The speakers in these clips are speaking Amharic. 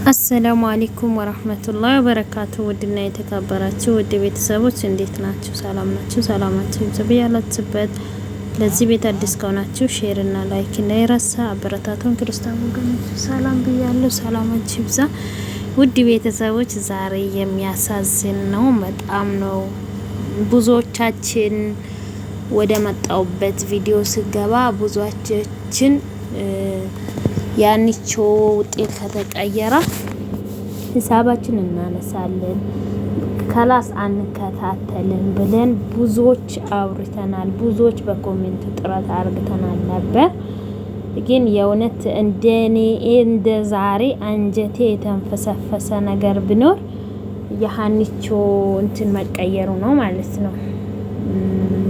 አሰላሙ አለይኩም ወራህመቱላሂ ወበረካቱ። ውድና የተከበራችሁ ውድ ቤተሰቦች እንዴት ናችሁ? ሰላም ናችሁ? ሰላማችሁ ይብዛ በያላችሁበት። ለዚህ ቤት አዲስ ከሆናችሁ ሼር እና ላይክ እንዳይረሳ፣ አበረታቱን። ክርስቲያን ወገኖች ሰላም ብያለሁ። ሰላማችሁ ይብዛ ውድ ቤተሰቦች። ዛሬ የሚያሳዝን ነው፣ በጣም ነው። ብዙዎቻችን ወደ መጣውበት ቪዲዮ ስገባ ብዙዎቻችን ያንቾ ውጤት ከተቀየረ ሂሳባችን እናነሳለን ከላስ አንከታተልን ብለን ብዙዎች አውርተናል። ብዙዎች በኮሜንት ጥረት አርግተናል ነበር። ግን የእውነት እንደኔ እንደ ዛሬ አንጀቴ የተንፈሰፈሰ ነገር ቢኖር የሀኒቾ እንትን መቀየሩ ነው ማለት ነው።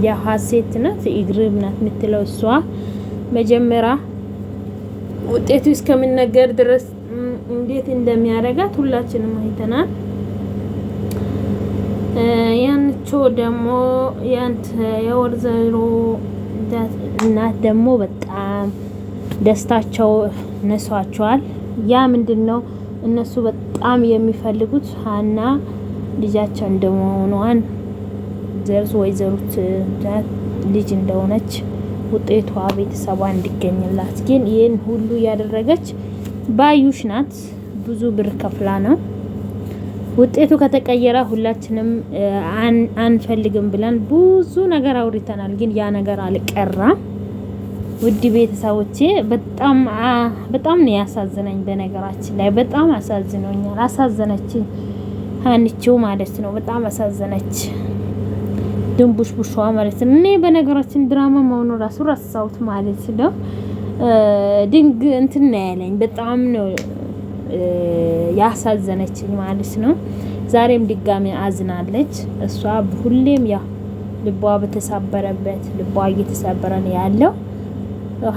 የሀሴት ናት ኢግሪም ናት የምትለው እሷ መጀመሪያ ውጤቱ እስከምንነገር ድረስ እንዴት እንደሚያረጋት ሁላችንም አይተናል። ያንቾ ደግሞ የወርዘሮ እናት ደግሞ በጣም ደስታቸው ነሷቸዋል። ያ ምንድነው እነሱ በጣም የሚፈልጉት ሀና ልጃቸው እንደመሆኗን ዘርስ ወይዘሩት ልጅ እንደሆነች ውጤቷ ቤተሰቧ እንዲገኝላት። ግን ይሄን ሁሉ ያደረገች ባዩሽ ናት። ብዙ ብር ከፍላ ነው። ውጤቱ ከተቀየረ ሁላችንም አንፈልግም ብለን ብዙ ነገር አውርተናል። ግን ያ ነገር አልቀራም። ውድ ቤተሰቦቼ በጣም ነው ያሳዝነኝ። በነገራችን ላይ በጣም አሳዝኖኛል። አሳዘነችኝ ሀኒቾ ማለት ነው። በጣም አሳዘነች። ድንቡሽ ቡሽዋ ማለት ነው። እኔ በነገራችን ድራማ መሆኑ ራሱ ረሳሁት ማለት ነው። ድንግ እንትን ነው ያለኝ። በጣም ነው ያሳዘነችኝ ማለት ነው። ዛሬም ድጋሚ አዝናለች። እሷ ሁሌም ያ ልቧ በተሰበረበት ልቧ እየተሰበረ ነው ያለው።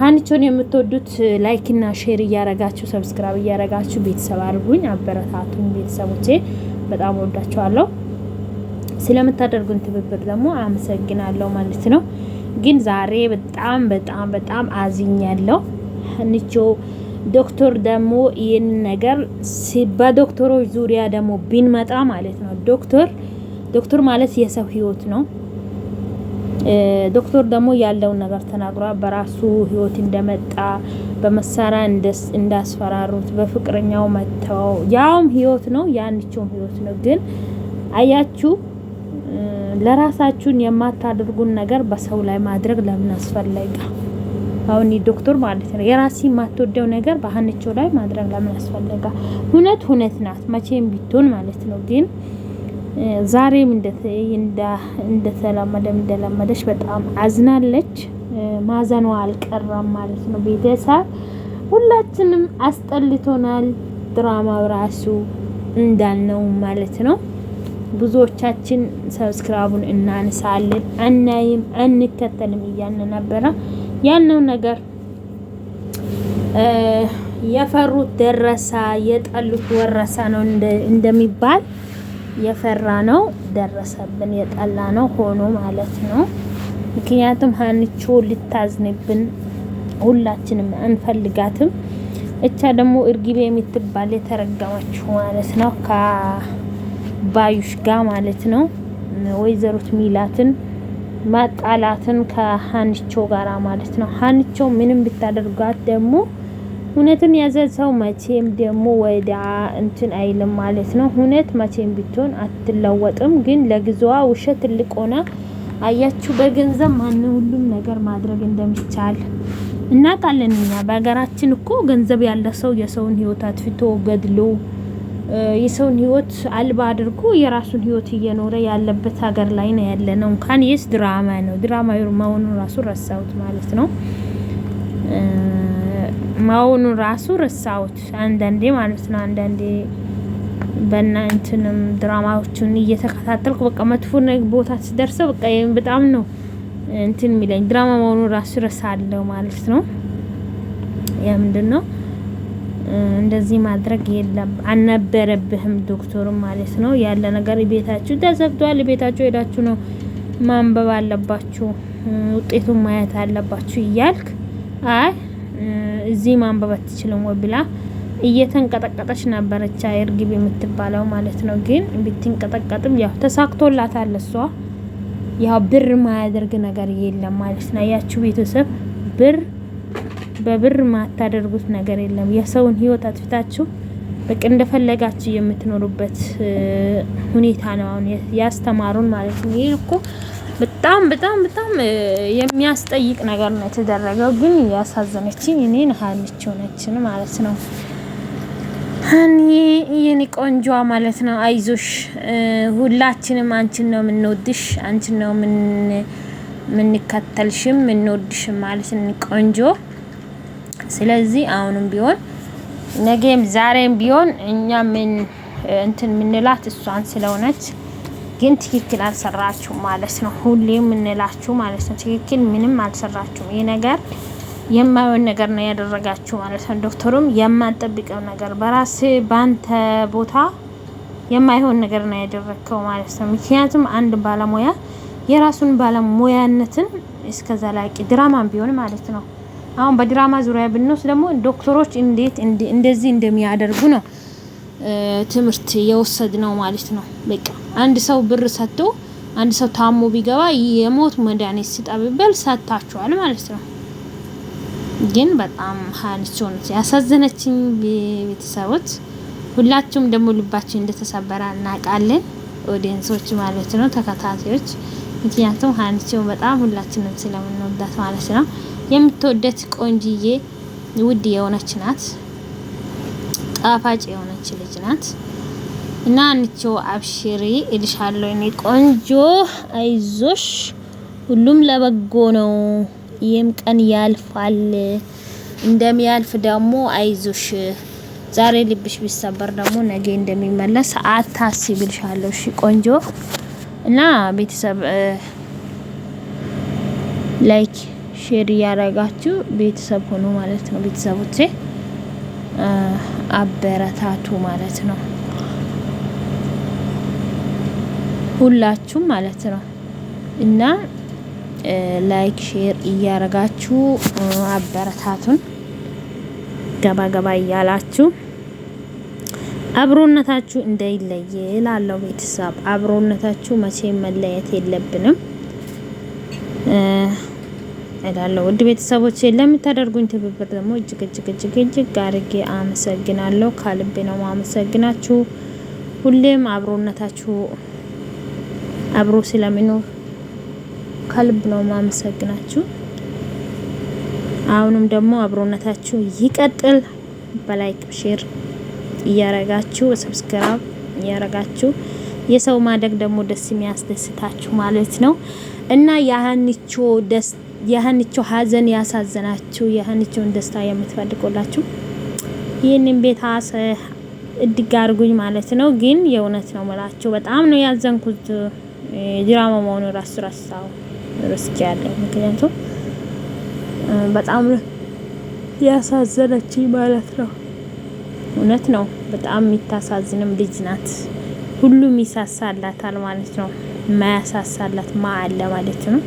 ሀኒቾን የምትወዱት ላይክ እና ሼር እያረጋችሁ ሰብስክራይብ እያረጋችሁ ቤተሰብ አድርጉኝ፣ አበረታቱኝ ቤተሰቦቼ። በጣም ወዳችኋለሁ። ስለምታደርጉን ትብብር ደግሞ አመሰግናለሁ ማለት ነው። ግን ዛሬ በጣም አዝኛለሁ። ሀኒቾ ዶክተር ደግሞ ይሄን ነገር በዶክተሮች ዙሪያ ደግሞ ቢንመጣ ማለት ነው። ዶክተር ማለት የሰው ህይወት ነው። ዶክተር ደግሞ ያለውን ነገር ተናግሯል። በራሱ ህይወት እንደመጣ በመሳሪያ እንዳስፈራሩት በፍቅረኛው መተው ያውም ህይወት ነው፣ ያንቺም ህይወት ነው። ግን አያችሁ ለራሳችሁን የማታደርጉን ነገር በሰው ላይ ማድረግ ለምን አስፈለገ? አሁን ዶክተር ማለት ነው የራሲ የማትወደው ነገር በሀኒቾ ላይ ማድረግ ለምን አስፈለገ? እውነት ናት መቼም ቢሆን ማለት ነው። ግን ዛሬም እንደለመደች በጣም አዝናለች። ማዘኗ አልቀረም ማለት ነው። ቤተሰብ ሁላችንም አስጠልቶናል። ድራማው ራሱ እንዳልነው ማለት ነው። ብዙዎቻችን ሰብስክራይቡን እናነሳለን አናይም አንከተልም እያልን ነበረ። ያለው ነገር የፈሩት ደረሳ የጠሉት ወረሳ ነው እንደሚባል የፈራ ነው ደረሰብን፣ የጠላ ነው ሆኖ ማለት ነው። ምክንያቱም ሀኒቾ ልታዝንብን ሁላችንም አንፈልጋትም። እቻ ደግሞ እርግቤ የምትባል የተረገመችው ማለት ነው ከባዩሽ ጋር ማለት ነው። ወይዘሮት ሚላትን ማጣላትን ከሀኒቾ ጋራ ማለት ነው። ሀኒቾ ምንም ብታደርጋት ደግሞ እውነትን ያዘዘው መቼም ደግሞ ወዳ እንትን አይልም ማለት ነው። እውነት መቼም ቢሆን አትለወጥም። ግን ለጊዜዋ ውሸት ትልቅ ሆነ አያችሁ። በገንዘብ ማን ሁሉም ነገር ማድረግ እንደሚቻል እናውቃለን። እኛ በሀገራችን እኮ ገንዘብ ያለ ሰው የሰውን ህይወት አጥፍቶ ገድሎ የሰውን ህይወት አልባ አድርጎ የራሱን ህይወት እየኖረ ያለበት ሀገር ላይ ነው ያለነው። እንኳን የስ ድራማ ነው። ድራማ መሆኑን ራሱ ረሳሁት ማለት ነው። መሆኑን ራሱ ረሳሁት አንዳንዴ ማለት ነው። አንዳንዴ በእናንተንም ድራማዎቹን እየተከታተልኩ በቃ መጥፎ ቦታ ሲደርሰው በቃ በጣም ነው እንትን የሚለኝ። ድራማ መሆኑን ራሱ ረሳለሁ ማለት ነው። ያ ምንድነው እንደዚህ ማድረግ የለም አልነበረብህም ዶክተሩም ማለት ነው። ያለ ነገር ቤታችሁ ተዘግቷል። ቤታችሁ ሄዳችሁ ነው ማንበብ አለባችሁ፣ ውጤቱን ማየት አለባችሁ እያልክ አይ እዚህ ማንበብ አትችልም ወይ ብላ እየተንቀጠቀጠች ነበረች እርግብ የምትባለው ማለት ነው። ግን ብትንቀጠቀጥም ያው ተሳክቶላታል። እሷ ያው ብር ማያደርግ ነገር የለም ማለት ነው። ያቺው ቤተሰብ በብር ማታደርጉት ነገር የለም። የሰውን ህይወት አጥፍታችሁ በቃ እንደፈለጋችሁ የምትኖሩበት ሁኔታ ነው አሁን ያስተማሩን ማለት ነው። ይሄ እኮ በጣም የሚያስጠይቅ ነገር ነው የተደረገው። ግን ያሳዘነችኝ እኔን ሀኒቾ ነች ማለት ነው። ሀኒ የኔ ቆንጆ ማለት ነው። አይዞሽ፣ ሁላችንም አንቺን ነው የምንወድሽ፣ አንቺን ነው የምንከተልሽም የምንወድሽም ማለት ነው ቆንጆ። ስለዚህ አሁንም ቢሆን ነገም ዛሬም ቢሆን እኛ እንትን ምንላት እሷን ስለሆነች ግን ትክክል አልሰራችሁም ማለት ነው። ሁሌም ምንላችሁ ማለት ነው ትክክል ምንም አልሰራችሁም። ይሄ ነገር የማይሆን ነገር ነው ያደረጋችሁ ማለት ነው። ዶክተሩም የማንጠብቀው ነገር በራስ ባንተ ቦታ የማይሆን ነገር ነው ያደረከው ማለት ነው። ምክንያቱም አንድ ባለሙያ የራሱን ባለሙያነትን እስከዛ ላቂ ድራማም ቢሆን ማለት ነው። አሁን በድራማ ዙሪያ ብንወስድ ደግሞ ዶክተሮች እንዴት እንደዚህ እንደሚያደርጉ ነው ትምህርት የወሰድ ነው ማለት ነው። በቃ አንድ ሰው ብር ሰጥቶ አንድ ሰው ታሞ ቢገባ የሞት መድኃኒት ሲጠብበል ሰጣቸዋል ማለት ነው። ግን በጣም ሀኒቾ ነች ያሳዘነችኝ ቤተሰቦች። ሁላችሁም ደግሞ ልባችሁ እንደተሰበረ እናውቃለን፣ ኦዲየንሶች ማለት ነው፣ ተከታታዮች። ምክንያቱም ሀኒቾ በጣም ሁላችንም ስለምንወዳት ማለት ነው። የምትወደት ቆንጂዬ ውድ የሆነች ናት፣ ጣፋጭ የሆነች ልጅ ናት። እና ሀኒቾ አብሽሪ እልሻለሁ እኔ ቆንጆ፣ አይዞሽ፣ ሁሉም ለበጎ ነው። ይህም ቀን ያልፋል። እንደሚያልፍ ደግሞ አይዞሽ። ዛሬ ልብሽ ቢሰበር ደግሞ ነገ እንደሚመለስ አታስቢ እልሻለሁ። እሺ ቆንጆ። እና ቤተሰብ ላይክ ሼር ያረጋችሁ ቤተሰብ ሆኖ ማለት ነው። ቤተሰቦቼ አበረታቱ ማለት ነው፣ ሁላችሁም ማለት ነው። እና ላይክ ሼር እያረጋችሁ አበረታቱን፣ ገባ እያላችሁ አብሮነታችሁ እንዳይለይ እላለሁ። ቤተሰብ አብሮነታችሁ መቼም መለየት የለብንም እላለሁ። ውድ ቤተሰቦቼ ለምታደርጉኝ ትብብር ደግሞ እጅግ አድርጌ አመሰግናለሁ። ከልቤ ነው ማመሰግናችሁ። ሁሌም አብሮነታችሁ አብሮ ስለሚኖር ከልብ ነው ማመሰግናችሁ። አሁንም ደግሞ አብሮነታችሁ ይቀጥል። በላይክ ሼር እያረጋችሁ ሰብስክራይብ እያረጋችሁ የሰው ማደግ ደግሞ ደስ የሚያስደስታችሁ ማለት ነው። እና የሀኒቾ ሀዘን ያሳዘናችሁ የሀኒቾን ደስታ የምትፈልጉላችሁ ይህንን ቤት እድግ አድርጉኝ ማለት ነው። ግን የእውነት ነው ማለት በጣም ነው ያዘንኩት። ድራማ መሆኑ ራስራሳው ርስኪ ያለው ምክንያቱም በጣም ያሳዘነችኝ ማለት ነው። እውነት ነው። በጣም የሚታሳዝንም ልጅ ናት። ሁሉም ይሳሳላታል ማለት ነው። ማያሳሳላት አለ ማለት ነው።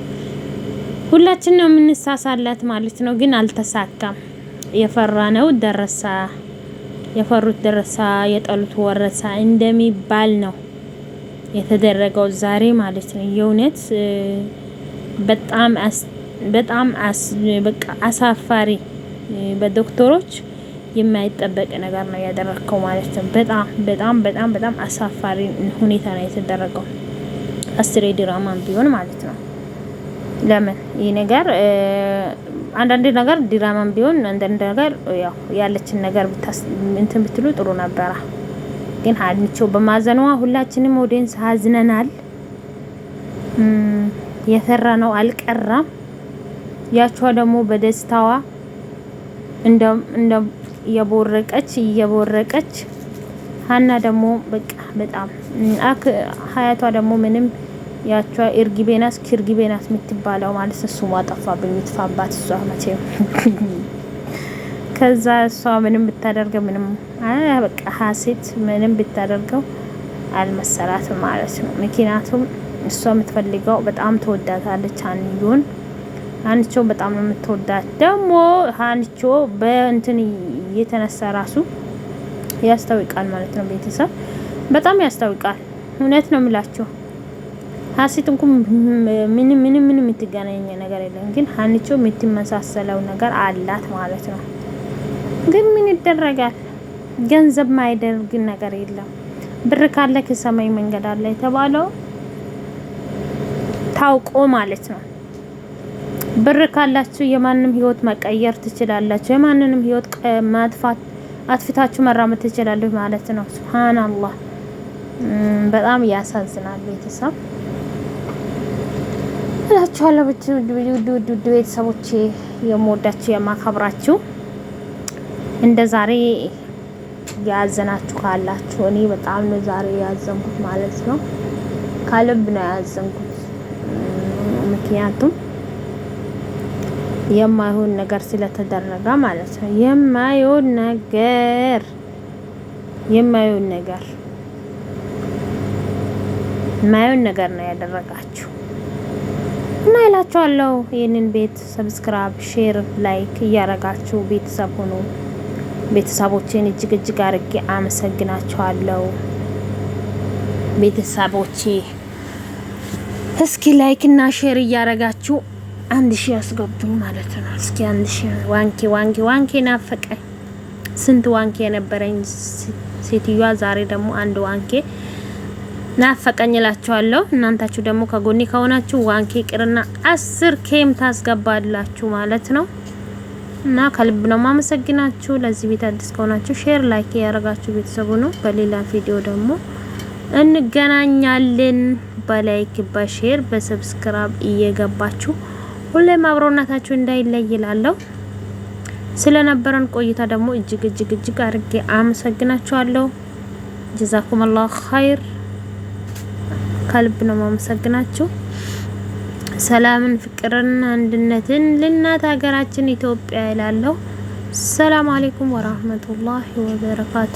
ሁላችን ነው የምንሳሳላት ማለት ነው። ግን አልተሳካም። የፈራነው ደረሳ፣ የፈሩት ደረሳ፣ የጠሉት ወረሳ እንደሚባል ነው የተደረገው ዛሬ ማለት ነው። የእውነት በጣም በቃ አሳፋሪ፣ በዶክተሮች የማይጠበቅ ነገር ነው ያደረከው ማለት ነው። በጣም አሳፋሪ ሁኔታ ነው የተደረገው። አስሬ ድራማም ቢሆን ማለት ነው። ለምን ይሄ ነገር አንዳንድ ነገር ድራማም ቢሆን አንዳንድ ነገር ያው ያለችን ነገር እንትን ብትሉ ጥሩ ነበረ። ግን ሀኒቾ በማዘኗ ሁላችንም ኦዲየንስ ሀዝነናል። የፈራ ነው አልቀራም። ያቿ ደግሞ በደስታዋ እንደ እየቦረቀች ሀና ደግሞ በቃ በጣም ሀያቷ ደግሞ ምንም ያቿ እርግቤናስ ክርግቤናስ የምትባለው ማለት ነው። ስሟ ጠፋብኝ። የምትፋባት እሷ መቼም ከዛ እሷ ምንም ብታደርገው ምንም በቃ ሀሴት ምንም ብታደርገው አልመሰላትም ማለት ነው። ምክንያቱም እሷ የምትፈልገው በጣም ተወዳታለች ሀኒቾን። ሀኒቾ በጣም ነው የምትወዳት። ደግሞ ሀኒቾ በእንትን የተነሳ ራሱ ያስታውቃል ማለት ነው። ቤተሰብ በጣም ያስታውቃል። እውነት ነው የምላችሁ። ሀሴት እንኳን ምንም የምትገናኝ ነገር የለም፣ ግን ሀኒቾ የምትመሳሰለው ነገር አላት ማለት ነው። ግን ምን ይደረጋል? ገንዘብ ማይደርግ ነገር የለም። ብር ካለ ከሰማይ መንገድ አለ የተባለው ታውቆ ማለት ነው። ብር ካላችሁ የማንንም ህይወት መቀየር ትችላላችሁ። የማንንም ህይወት ማጥፋት አጥፍታችሁ መራመድ ትችላላችሁ ማለት ነው። ሱብሃንአላህ በጣም ያሳዝናል። ቤተሰብ እላችኋለሁ። ውድ ቤተሰቦቼ የምወዳችሁ የማከብራችሁ፣ እንደ ዛሬ ያዘናችሁ ካላችሁ እኔ በጣም ነው ዛሬ ያዘንኩት ማለት ነው። ከልብ ነው ያዘንኩት። ምክንያቱም የማይሆን ነገር ስለተደረገ ማለት ነው። የማይሆን ነገር ነው ያደረጋችሁ እና እላችኋለሁ። ይህንን ቤት ሰብስክራይብ፣ ሼር፣ ላይክ እያረጋችሁ ቤተሰብ ሆኖ ቤተሰቦቼን እጅግ አድርጌ አመሰግናችኋለሁ። ቤተሰቦቼ እስኪ ላይክ እና ሼር እያረጋችሁ 1000 ያስገቡኝ ማለት ነው። እስኪ 1000 ዋንኬ ናፈቀኝ። ስንት ዋንኬ የነበረኝ ሴትዮዋ ዛሬ ደግሞ አንድ ዋንኬ ናፈቀኝ እላችኋለሁ። እናንታችሁ ደግሞ ከጎኔ ከሆናችሁ ዋንኬ ቅርና 10 ኬም ታስገባላችሁ ማለት ነው። እና ከልብ ነው ማመሰግናችሁ። ለዚህ ቤት አዲስ ከሆናችሁ ሼር ላይክ ያረጋችሁ ቤተሰቡ ነው። በሌላ ቪዲዮ ደግሞ እንገናኛለን። በላይክ በሼር በሰብስክራይብ እየገባችሁ ሁሌም አብሮናታችሁ እንዳይለይ ይላለሁ። ስለነበረን ቆይታ ደግሞ እጅግ አድርጌ አመሰግናችኋለሁ። ጀዛኩሙላሁ ኸይር። ከልብ ነው ማመሰግናችሁ። ሰላምን፣ ፍቅርን፣ አንድነትን ለእናት ሀገራችን ኢትዮጵያ ይላለሁ። ሰላም አለይኩም ወራህመቱላሂ ወበረካቱ።